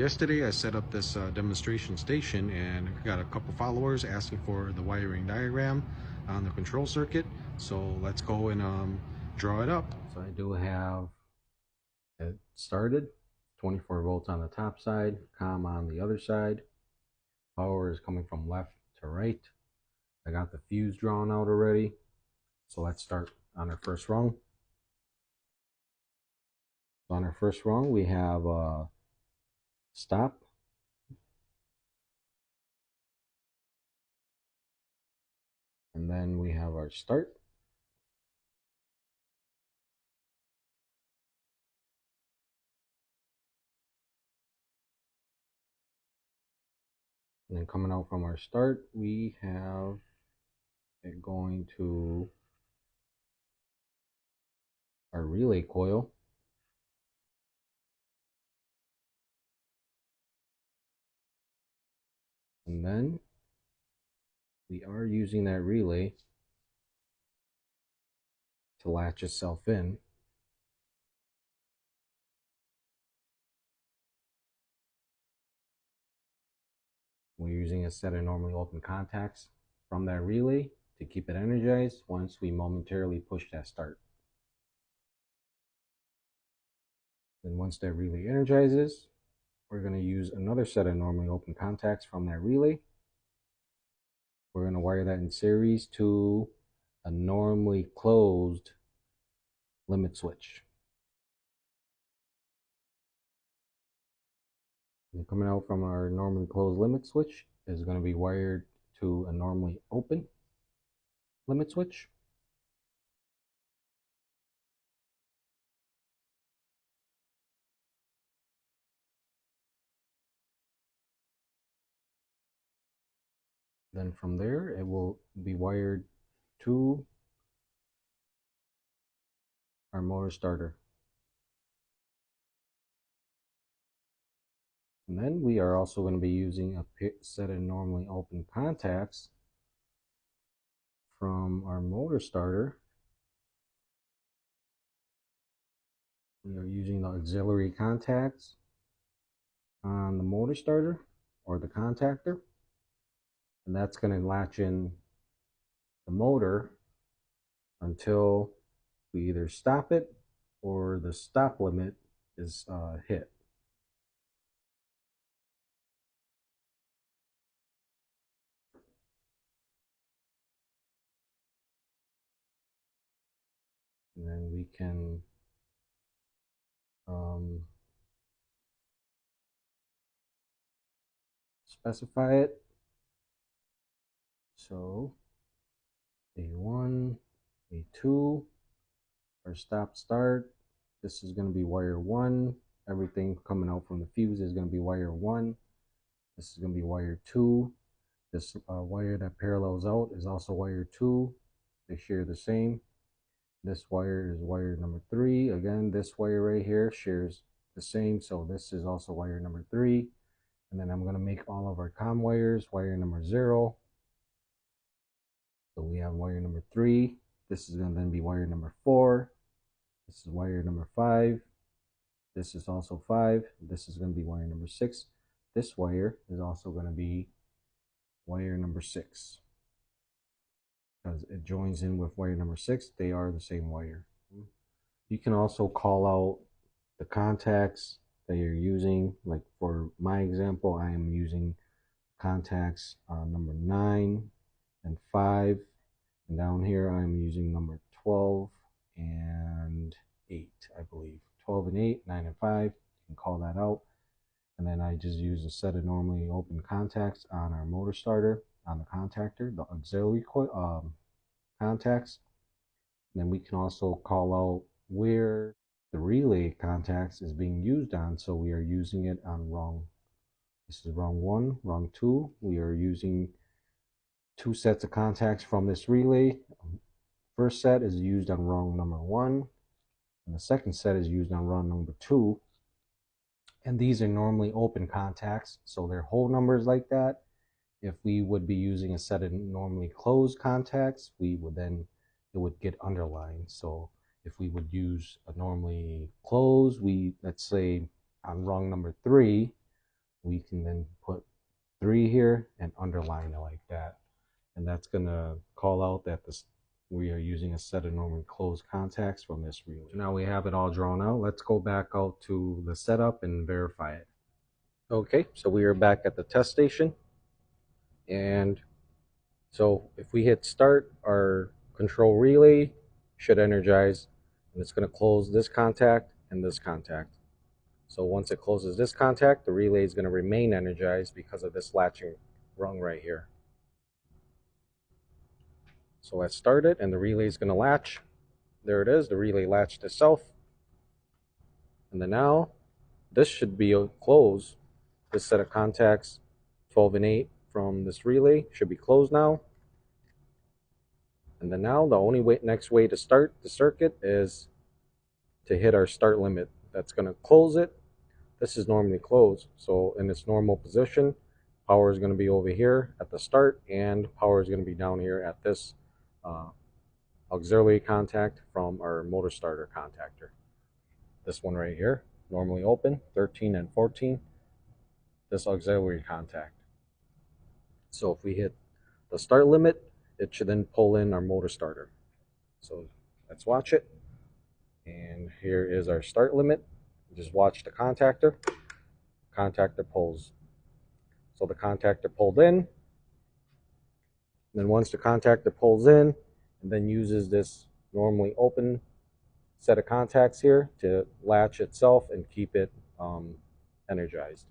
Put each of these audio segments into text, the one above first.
Yesterday I set up this demonstration station and got a couple followers asking for the wiring diagram on the control circuit. So let's go and draw it up. So I do have it started, 24 volts on the top side, COM on the other side. Power is coming from left to right. I got the fuse drawn out already. So let's start on our first rung. So on our first rung we have stop. And then we have our start. And then coming out from our start, we have it going to our relay coil. And then we are using that relay to latch itself in. We're using a set of normally open contacts from that relay to keep it energized once we momentarily push that start. Then once that relay energizes, we're going to use another set of normally open contacts from that relay. We're going to wire that in series to a normally closed limit switch. And coming out from our normally closed limit switch is going to be wired to a normally open limit switch. Then from there, it will be wired to our motor starter. And then we are also going to be using a set of normally open contacts from our motor starter. We are using the auxiliary contacts on the motor starter or the contactor. And that's going to latch in the motor until we either stop it or the stop limit is hit. And then we can specify it. So A1, A2, our stop start, this is going to be wire 1. Everything coming out from the fuse is going to be wire 1. This is going to be wire 2. This wire that parallels out is also wire 2. They share the same. This wire is wire number 3. Again, this wire right here shares the same, so this is also wire number 3. And then I'm going to make all of our COM wires wire number 0. So we have wire number 3. This is going to then be wire number 4. This is wire number 5. This is also 5. This is going to be wire number 6. This wire is also going to be wire number 6. Because it joins in with wire number 6. They are the same wire. You can also call out the contacts that you're using. Like for my example, I am using contacts number 9 and 5. And down here I'm using number 12 and 8, I believe. 12 and 8, 9 and 5. You can call that out. And then I just use a set of normally open contacts on our motor starter, on the contactor, the auxiliary contacts. And then we can also call out where the relay contacts is being used on. So we are using it on rung. This is rung 1, rung 2. We are using 2 sets of contacts from this relay. First set is used on rung number 1, and the second set is used on rung number 2. And these are normally open contacts, so they're whole numbers like that. If we would be using a set of normally closed contacts, we would then, it would get underlined. So if we would use a normally closed, let's say on rung number 3, we can then put 3 here and underline it like that. And that's going to call out that we are using a set of normally closed contacts from this relay. So now we have it all drawn out. Let's go back out to the setup and verify it. Okay, so we are back at the test station. And so if we hit start, our control relay should energize, and it's going to close this contact and this contact. So once it closes this contact, the relay is going to remain energized because of this latching rung right here. So let's start it, and the relay is going to latch. There it is, the relay latched itself. And then now, this should be closed. This set of contacts, 12 and 8 from this relay, should be closed now. And then now, the only next way to start the circuit is to hit our start limit. That's going to close it. This is normally closed, so in its normal position, power is going to be over here at the start, and power is going to be down here at this auxiliary contact from our motor starter contactor. This one right here, normally open, 13 and 14, this auxiliary contact. So if we hit the start limit, it should then pull in our motor starter. So let's watch it. And here is our start limit. Just watch the contactor. Contactor pulls. So the contactor pulled in. Then once the contactor pulls in, and then uses this normally open set of contacts here to latch itself and keep it energized.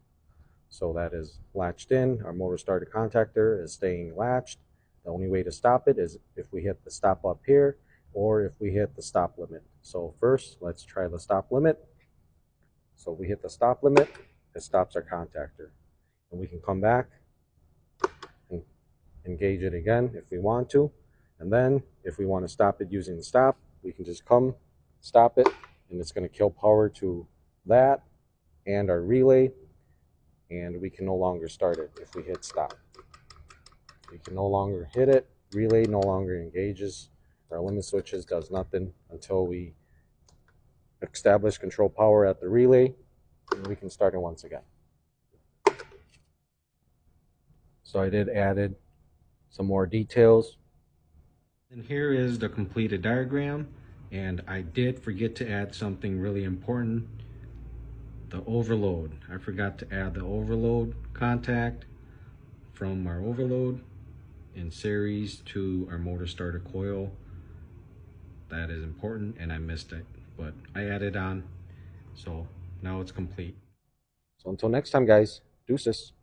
So that is latched in. Our motor starter contactor is staying latched. The only way to stop it is if we hit the stop up here, or if we hit the stop limit. So first, let's try the stop limit. So we hit the stop limit, it stops our contactor. And we can come back and engage it again if we want to. And then if we want to stop it using the stop, we can just come, stop it, and it's going to kill power to that and our relay. And we can no longer start it if we hit stop. We can no longer hit it. Relay no longer engages. Our limit switches does nothing until we establish control power at the relay, and we can start it once again. So I did added some more details. And here is the completed diagram, and I did forget to add something really important, the overload. I forgot to add the overload contact from our overload in series to our motor starter coil. That is important, and I missed it, but I added on, so now it's complete. So until next time, guys, deuces.